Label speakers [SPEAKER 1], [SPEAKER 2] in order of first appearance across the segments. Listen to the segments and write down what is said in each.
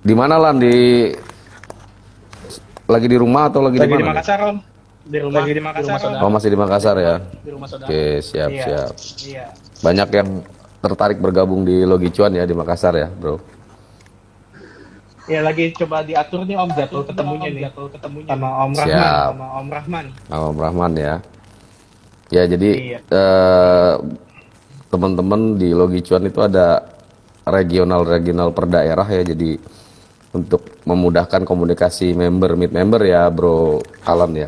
[SPEAKER 1] Di mana Lan? Lagi di rumah atau lagi di
[SPEAKER 2] Lagi di
[SPEAKER 1] mana nih?
[SPEAKER 2] Makassar, Om. Di rumah,
[SPEAKER 1] Lagi di
[SPEAKER 2] di rumah
[SPEAKER 1] Makassar,
[SPEAKER 2] saudara.
[SPEAKER 1] oh masih di
[SPEAKER 2] Di
[SPEAKER 1] Makassar
[SPEAKER 2] rumah,
[SPEAKER 1] ya.
[SPEAKER 2] di rumah saudara.
[SPEAKER 1] Oke, siap
[SPEAKER 2] Iya,
[SPEAKER 1] siap.
[SPEAKER 2] iya.
[SPEAKER 1] Banyak yang tertarik bergabung di Logi Cuan ya di Makassar ya, bro.
[SPEAKER 2] Ya lagi coba diatur nih Om jadwal ketemunya nih sama Om Rahman.
[SPEAKER 1] Siap. Sama Om Rahman ya. Ya jadi
[SPEAKER 2] Iya.
[SPEAKER 1] teman-teman di Logi Cuan itu ada regional-regional per daerah ya. Jadi untuk memudahkan komunikasi member meet member ya, Bro Alan ya.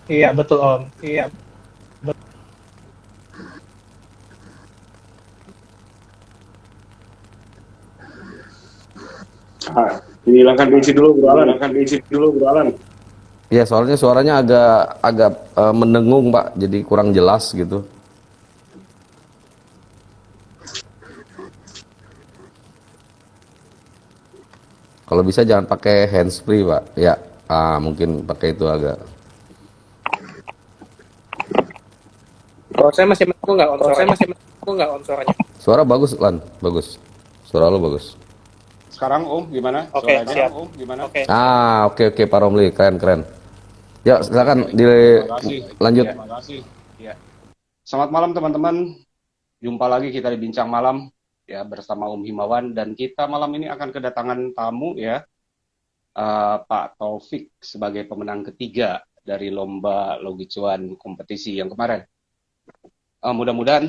[SPEAKER 2] Iya, betul Om.
[SPEAKER 3] Dihilangkan diisi dulu Bro Alan.
[SPEAKER 1] Ya soalnya suaranya agak agak mendengung Pak, jadi kurang jelas gitu. Kalau bisa jangan pakai handsfree Pak. Ya, mungkin pakai itu agak.
[SPEAKER 2] Kalau saya masih menunggu nggak Om suaranya?
[SPEAKER 1] Suara bagus Lan, bagus. Suara lo bagus.
[SPEAKER 3] Sekarang Om gimana?
[SPEAKER 2] Oke,
[SPEAKER 3] Suaranya?
[SPEAKER 2] siap.
[SPEAKER 1] Oke oke Pak Romli, keren keren. Ya silakan
[SPEAKER 3] Terima kasih.
[SPEAKER 1] dilanjut.
[SPEAKER 3] Terima kasih. Ya. Selamat malam teman-teman. Jumpa lagi kita di Bincang Malam ya bersama Om Himawan dan kita malam ini akan kedatangan tamu ya Pak Taufik sebagai pemenang ketiga dari lomba Logi Cuan kompetisi yang kemarin. Mudah-mudahan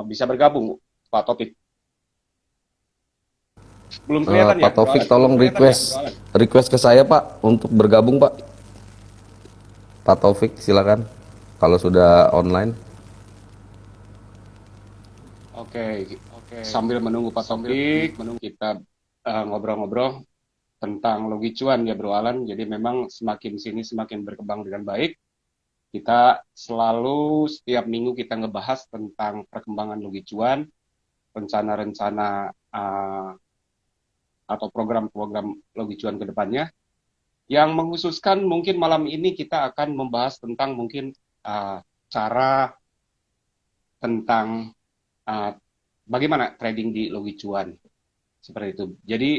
[SPEAKER 3] bisa bergabung Pak Taufik. Belum kelihatan ya?
[SPEAKER 1] Pak Taufik tolong request ke saya Pak untuk bergabung Pak. Pak Taufik silakan kalau sudah online.
[SPEAKER 3] Oke. Sambil menunggu Pak Taufik, kita ngobrol-ngobrol tentang Logi Cuan ya Bro Alan. Jadi memang semakin sini semakin berkembang dengan baik. Kita selalu setiap minggu kita ngebahas tentang perkembangan Logi Cuan, rencana-rencana atau program-program Logi Cuan ke depannya. Yang mengkhususkan mungkin malam ini kita akan membahas tentang mungkin cara tentang bagaimana trading di Logi Cuan. Seperti itu. Jadi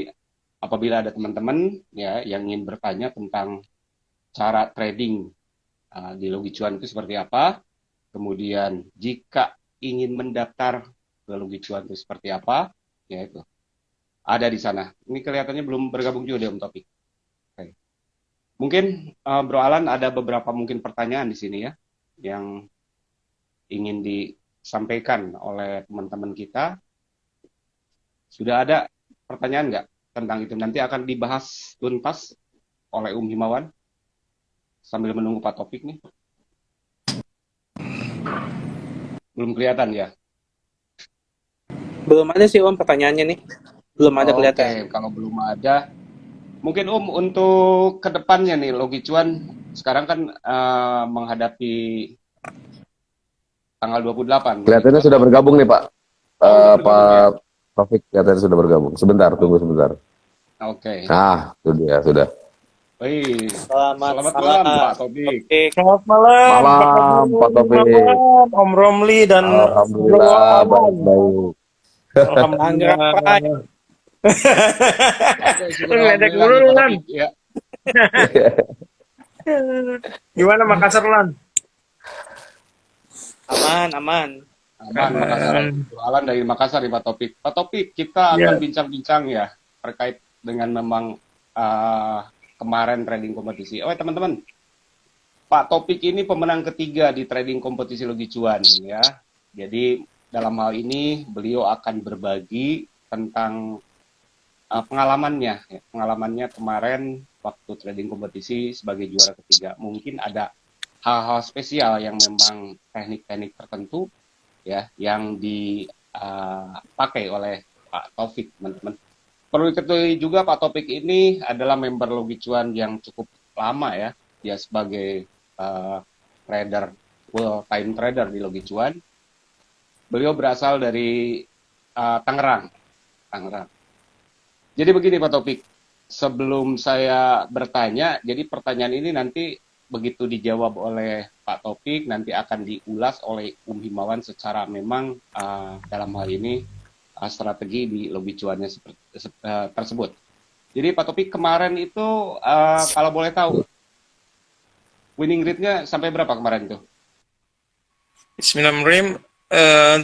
[SPEAKER 3] apabila ada teman-teman ya yang ingin bertanya tentang cara trading di Logi Cuan itu seperti apa, kemudian jika ingin mendaftar ke Logi Cuan itu seperti apa, ya itu ada di sana. Ini kelihatannya belum bergabung juga deh Om Topik. Oke. Mungkin Bro Alan ada beberapa mungkin pertanyaan di sini ya yang ingin disampaikan oleh teman-teman kita. Sudah ada pertanyaan nggak tentang itu? Nanti akan dibahas tuntas oleh Himawan sambil menunggu Pak Topik nih. Belum kelihatan ya?
[SPEAKER 2] Belum ada sih Om pertanyaannya nih. Belum ada kelihatan.
[SPEAKER 3] Oke, kalau belum ada, mungkin untuk kedepannya nih Logi Cuan sekarang kan menghadapi tanggal 28.
[SPEAKER 1] Kelihatannya sudah bergabung nih Pak. Pak Taufik kelihatannya sudah bergabung. Sebentar, tunggu sebentar.
[SPEAKER 3] Oke.
[SPEAKER 1] Itu dia sudah.
[SPEAKER 3] Wih,
[SPEAKER 2] Selamat
[SPEAKER 3] malam Pak Taufik.
[SPEAKER 4] Selamat malam,
[SPEAKER 1] Malam Pak Taufik.
[SPEAKER 4] malam, Om Romli dan Bro
[SPEAKER 1] Alhamdulillah
[SPEAKER 4] Alan.
[SPEAKER 1] baik-baik.
[SPEAKER 4] Alhamdulillah.
[SPEAKER 3] Ngeledek
[SPEAKER 4] dulu, Lan.
[SPEAKER 3] Ya.
[SPEAKER 4] Gimana Makassar, Lan?
[SPEAKER 2] Aman.
[SPEAKER 3] Aman, Makassar. Alan dari Makassar Pak Topik. Pak Topik, kita akan bincang-bincang ya terkait dengan memang kemarin trading kompetisi. Oh teman-teman, Pak Topik ini pemenang ketiga di trading kompetisi Logi Cuan ya. Jadi dalam hal ini beliau akan berbagi tentang pengalamannya kemarin waktu trading kompetisi sebagai juara ketiga. Mungkin ada hal-hal spesial yang memang teknik-teknik tertentu ya yang dipakai oleh Pak Taufik, teman-teman. Perlu diketahui juga Pak Taufik ini adalah member Logi Cuan yang cukup lama ya. Dia sebagai trader, full time trader di Logi Cuan. Beliau berasal dari Tangerang. Jadi begini Pak Taufik, sebelum saya bertanya, jadi pertanyaan ini nanti begitu dijawab oleh Pak Taufik, nanti akan diulas oleh Himawan secara memang dalam hal ini strategi di lobby cuannya tersebut. Jadi Pak Topik kemarin itu kalau boleh tahu winning rate-nya sampai berapa kemarin itu?
[SPEAKER 4] Bismillahirrahmanirrahim.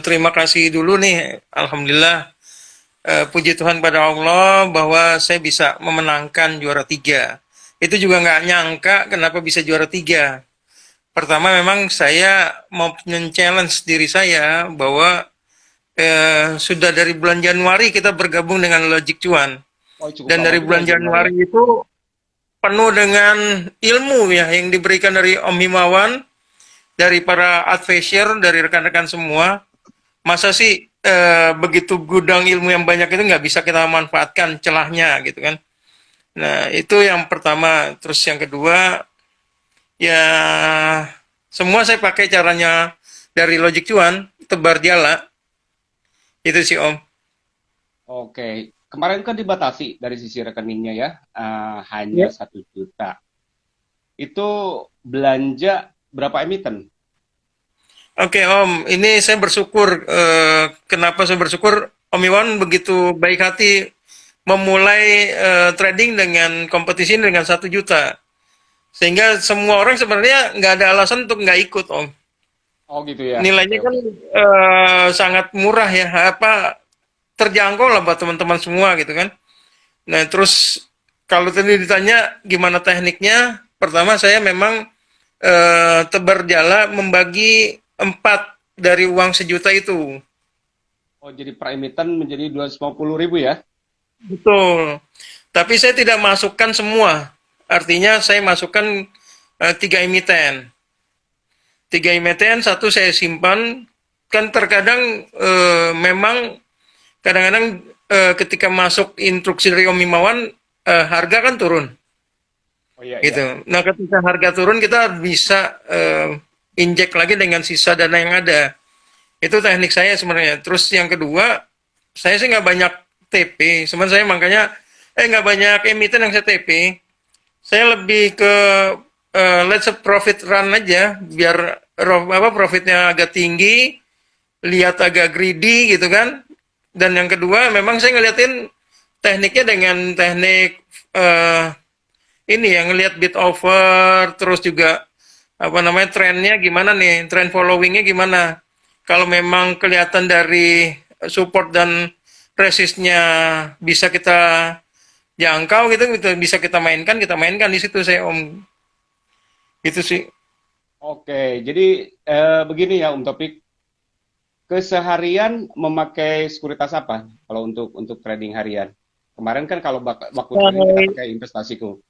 [SPEAKER 4] Terima kasih dulu nih. Alhamdulillah. Puji Tuhan pada Allah bahwa saya bisa memenangkan juara 3. Itu juga nggak nyangka kenapa bisa juara 3. Pertama memang saya mau men-challenge diri saya bahwa sudah dari bulan Januari kita bergabung dengan Logic Cuan.
[SPEAKER 3] Oh, cukup
[SPEAKER 4] Dan
[SPEAKER 3] lama
[SPEAKER 4] dari
[SPEAKER 3] juga
[SPEAKER 4] bulan
[SPEAKER 3] ya,
[SPEAKER 4] Januari itu penuh dengan ilmu ya yang diberikan dari Om Himawan, dari para advisor, dari rekan-rekan semua. Masa sih begitu gudang ilmu yang banyak itu nggak bisa kita manfaatkan celahnya gitu kan. Nah itu yang pertama. Terus yang kedua ya semua saya pakai caranya dari Logic Cuan, tebar jala. Itu sih Om.
[SPEAKER 3] Oke, kemarin kan dibatasi dari sisi rekeningnya ya, hanya 1 juta. Itu belanja berapa emiten?
[SPEAKER 4] Oke Om, ini saya bersyukur. Kenapa saya bersyukur? Om Iwan begitu baik hati memulai trading dengan kompetisi dengan 1 juta. Sehingga semua orang sebenarnya nggak ada alasan untuk nggak ikut Om.
[SPEAKER 3] Oh gitu ya.
[SPEAKER 4] Nilainya
[SPEAKER 3] Oke,
[SPEAKER 4] kan
[SPEAKER 3] oke.
[SPEAKER 4] sangat murah ya, terjangkau lah buat teman-teman semua gitu kan. Nah terus kalau tadi ditanya gimana tekniknya, pertama saya memang tebar jala membagi 4 dari uang 1 juta itu.
[SPEAKER 3] Oh jadi per emiten menjadi 250.000 ya?
[SPEAKER 4] Betul. Tapi saya tidak masukkan semua. Artinya saya masukkan 3 emiten. 3 emiten, 1 saya simpan. Kan terkadang memang kadang-kadang ketika masuk instruksi dari Om Himawan harga kan turun.
[SPEAKER 3] Oh iya, iya.
[SPEAKER 4] Gitu. Nah, ketika harga turun kita bisa injek lagi dengan sisa dana yang ada. Itu teknik saya sebenarnya. Terus yang kedua, saya sih nggak banyak TP. Sebenarnya saya makanya nggak banyak emiten yang saya TP. Saya lebih ke let's say profit run aja, biar profitnya agak tinggi, lihat agak greedy gitu kan. Dan yang kedua, memang saya ngeliatin tekniknya dengan teknik ini yang ngelihat bid over, terus juga trennya gimana nih, trend followingnya gimana. Kalau memang kelihatan dari support dan resistnya bisa kita jangkau gitu, bisa kita mainkan di situ saya Om. Gitu sih.
[SPEAKER 3] Oke, jadi begini ya Om Topik, keseharian memakai sekuritas apa kalau untuk trading harian? Kemarin kan kalau waktu trading kita pakai investasiku.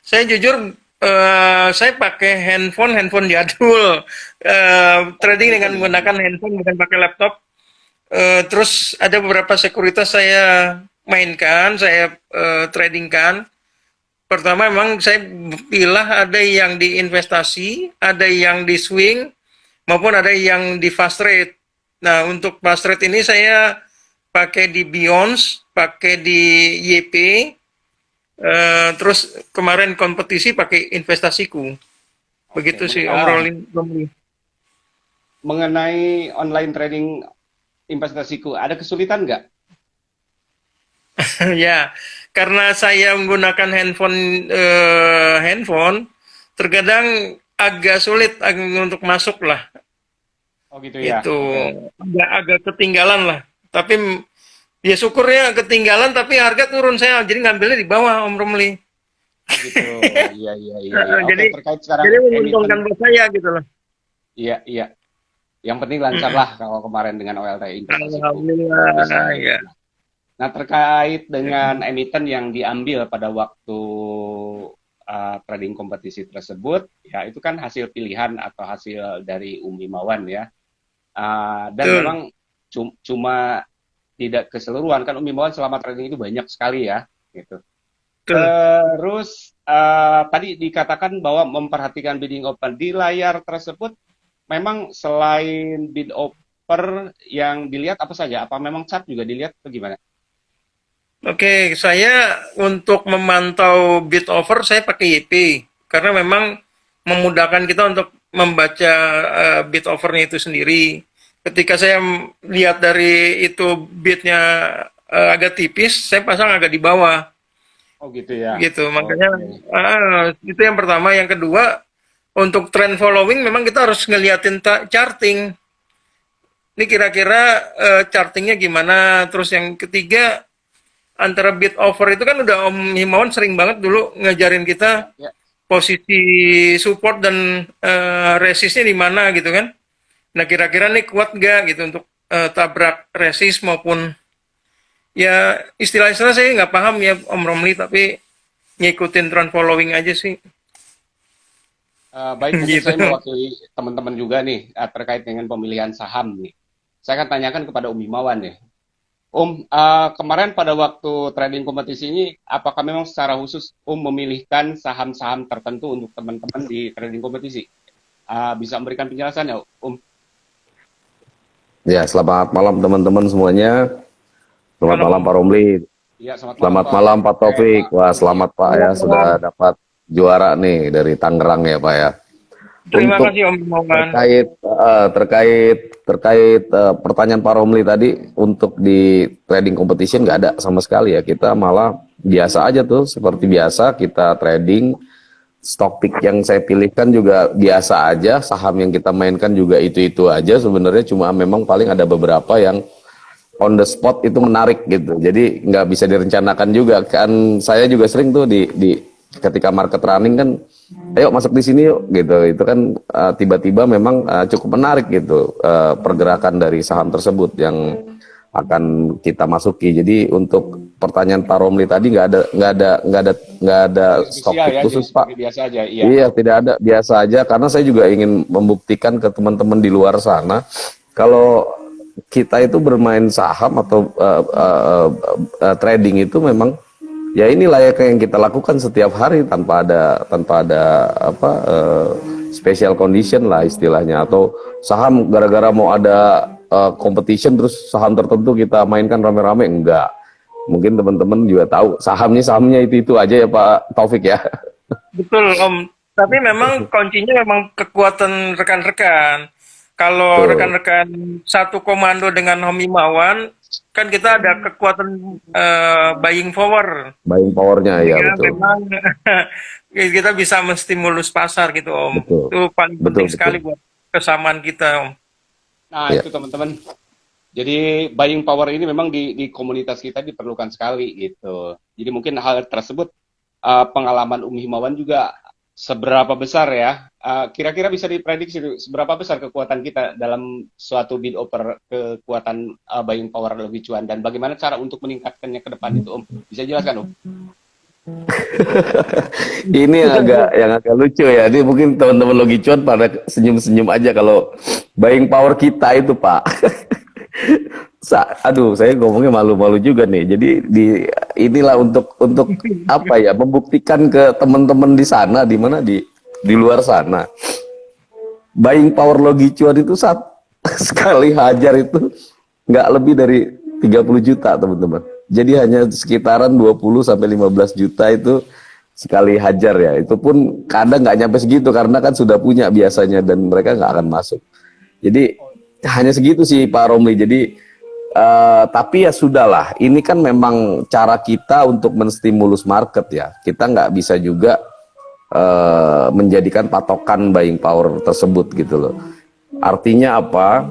[SPEAKER 4] Saya jujur saya pakai handphone jadul, trading dengan menggunakan handphone bukan pakai laptop. Terus ada beberapa sekuritas saya mainkan, saya tradingkan. Pertama memang saya pilih ada yang di investasi, ada yang di swing, maupun ada yang di fast trade. Nah untuk fast trade ini saya pakai di Beyonce, pakai di YP, terus kemarin kompetisi pakai investasiku. Begitu
[SPEAKER 3] Oke,
[SPEAKER 4] sih Om Rolling.
[SPEAKER 3] mengenai online trading investasiku, ada kesulitan nggak?
[SPEAKER 4] Ya, karena saya menggunakan handphone, terkadang agak sulit untuk masuk lah.
[SPEAKER 3] Oh gitu ya.
[SPEAKER 4] Itu
[SPEAKER 3] Oke.
[SPEAKER 4] agak ketinggalan lah. Tapi ya syukurnya ketinggalan, tapi harga turun saya jadi ngambilnya di bawah Om Romli.
[SPEAKER 3] Oh gitu. Iya, iya, iya, iya. Oke,
[SPEAKER 4] Jadi
[SPEAKER 3] terkait sekarang
[SPEAKER 4] menguntungkan
[SPEAKER 3] emiten.
[SPEAKER 4] buat saya gitu loh.
[SPEAKER 3] Iya, iya. Yang penting lancar lah kalau kemarin dengan OLT investasiku. Luar biasa.
[SPEAKER 4] Alhamdulillah ya.
[SPEAKER 3] Nah, terkait dengan emiten yang diambil pada waktu trading kompetisi tersebut, ya itu kan hasil pilihan atau hasil dari Umi Mawan ya. Dan
[SPEAKER 4] Betul.
[SPEAKER 3] memang cuma tidak keseluruhan, kan Umi Mawan selama trading itu banyak sekali ya, gitu.
[SPEAKER 4] Betul.
[SPEAKER 3] Terus tadi dikatakan bahwa memperhatikan bidding open di layar tersebut, memang selain bid offer yang dilihat apa saja? Apa memang chart juga dilihat atau gimana?
[SPEAKER 4] Oke, saya untuk memantau bid offer saya pakai YP karena memang memudahkan kita untuk membaca bid offernya itu sendiri. Ketika saya lihat dari itu bidnya agak tipis, saya pasang agak di bawah
[SPEAKER 3] Oh gitu ya.
[SPEAKER 4] gitu.
[SPEAKER 3] Oke.
[SPEAKER 4] Makanya itu yang pertama. Yang kedua, untuk trend following memang kita harus ngeliatin charting. Ini kira-kira chartingnya gimana. Terus yang ketiga, antara bid offer itu kan udah Om Himawan sering banget dulu ngajarin kita
[SPEAKER 3] Ya.
[SPEAKER 4] posisi support dan resistnya di mana gitu kan. Nah kira-kira nih kuat nggak gitu untuk tabrak resist maupun ya istilah-istilah saya nggak paham ya Om Romli, tapi ngikutin trend following aja sih.
[SPEAKER 3] Baik, mungkin
[SPEAKER 4] Gitu.
[SPEAKER 3] saya mewakili teman-teman juga nih terkait dengan pemilihan saham nih. Saya akan tanyakan kepada Om Himawan nih. Kemarin pada waktu trading kompetisi ini, apakah memang secara khusus memilihkan saham-saham tertentu untuk teman-teman di trading kompetisi? Bisa memberikan penjelasan ya,
[SPEAKER 1] Ya, selamat malam teman-teman semuanya. Selamat
[SPEAKER 4] Malam.
[SPEAKER 1] malam Pak Romli.
[SPEAKER 3] Ya, selamat
[SPEAKER 1] Selamat
[SPEAKER 3] Pak.
[SPEAKER 1] malam Pak Taufik.
[SPEAKER 3] Pak.
[SPEAKER 1] Wah, selamat Pak ya, sudah dapat juara nih dari Tangerang ya Pak ya.
[SPEAKER 4] Terima
[SPEAKER 1] Untuk
[SPEAKER 4] kasih Om Himawan.
[SPEAKER 1] terkait pertanyaan Pak Romli tadi, untuk di trading competition nggak ada sama sekali ya. Kita malah biasa aja tuh, seperti biasa kita trading. Stock pick yang saya pilihkan juga biasa aja, saham yang kita mainkan juga itu-itu aja sebenarnya, cuma memang paling ada beberapa yang on the spot itu menarik gitu. Jadi nggak bisa direncanakan juga kan. Saya juga sering tuh di ketika market running kan, ayo masuk di sini yuk gitu. Itu kan tiba-tiba memang cukup menarik gitu pergerakan dari saham tersebut yang akan kita masuki. Jadi untuk pertanyaan Pak Romli tadi nggak ada stock
[SPEAKER 3] Spesial
[SPEAKER 1] pick
[SPEAKER 3] ya,
[SPEAKER 1] khusus
[SPEAKER 3] jadi
[SPEAKER 1] Pak.
[SPEAKER 3] seperti biasa aja. Iya.
[SPEAKER 1] Iya, tidak ada, biasa aja, karena saya juga ingin membuktikan ke teman-teman di luar sana kalau kita itu bermain saham atau trading itu memang ya ini layaknya yang kita lakukan setiap hari tanpa ada apa special condition lah istilahnya, atau saham gara-gara mau ada competition terus saham tertentu kita mainkan rame-rame, enggak. Mungkin teman-teman juga tahu sahamnya itu aja ya Pak Taufik ya.
[SPEAKER 4] Betul Om. Tapi memang kuncinya memang kekuatan rekan-rekan. Kalau
[SPEAKER 1] Betul.
[SPEAKER 4] rekan-rekan satu komando dengan Om Himawan, kan kita ada kekuatan buying power.
[SPEAKER 1] Buying powernya ya,
[SPEAKER 4] Ya,
[SPEAKER 1] betul.
[SPEAKER 4] memang kita bisa menstimulus pasar gitu Om.
[SPEAKER 1] Betul.
[SPEAKER 4] Itu paling
[SPEAKER 1] Betul,
[SPEAKER 4] penting
[SPEAKER 1] betul.
[SPEAKER 4] sekali buat kesamaan kita Om.
[SPEAKER 3] Nah,
[SPEAKER 1] Ya.
[SPEAKER 3] itu teman-teman. Jadi buying power ini memang di komunitas kita diperlukan sekali gitu. Jadi mungkin hal tersebut pengalaman Himawan juga seberapa besar ya? Kira-kira bisa diprediksi seberapa besar kekuatan kita dalam suatu bid offer, kekuatan buying power lebih cuan, dan bagaimana cara untuk meningkatkannya ke depan itu Bisa jelaskan
[SPEAKER 1] Ini yang agak lucu ya. Ini mungkin teman-teman Logi Cuan pada senyum-senyum aja kalau buying power kita itu Pak. Aduh, saya ngomongnya malu-malu juga nih. Jadi inilah untuk apa ya? Membuktikan ke teman-teman di sana, di mana di luar sana. Buying power Logi Cuan itu sekali hajar itu nggak lebih dari 30 juta teman-teman. Jadi hanya sekitaran 20 sampai 15 juta itu sekali hajar ya. Itu pun kadang nggak nyampe segitu karena kan sudah punya biasanya dan mereka nggak akan masuk. Jadi hanya segitu sih Pak Romli. Jadi tapi ya sudahlah. Ini kan memang cara kita untuk menstimulus market ya. Kita nggak bisa juga menjadikan patokan buying power tersebut gitu loh. Artinya apa?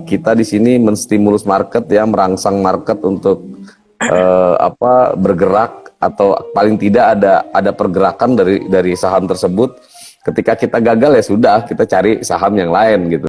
[SPEAKER 1] Kita di sini menstimulus market ya, merangsang market untuk bergerak, atau paling tidak ada pergerakan dari saham tersebut. Ketika kita gagal ya sudah, kita cari saham yang lain gitu.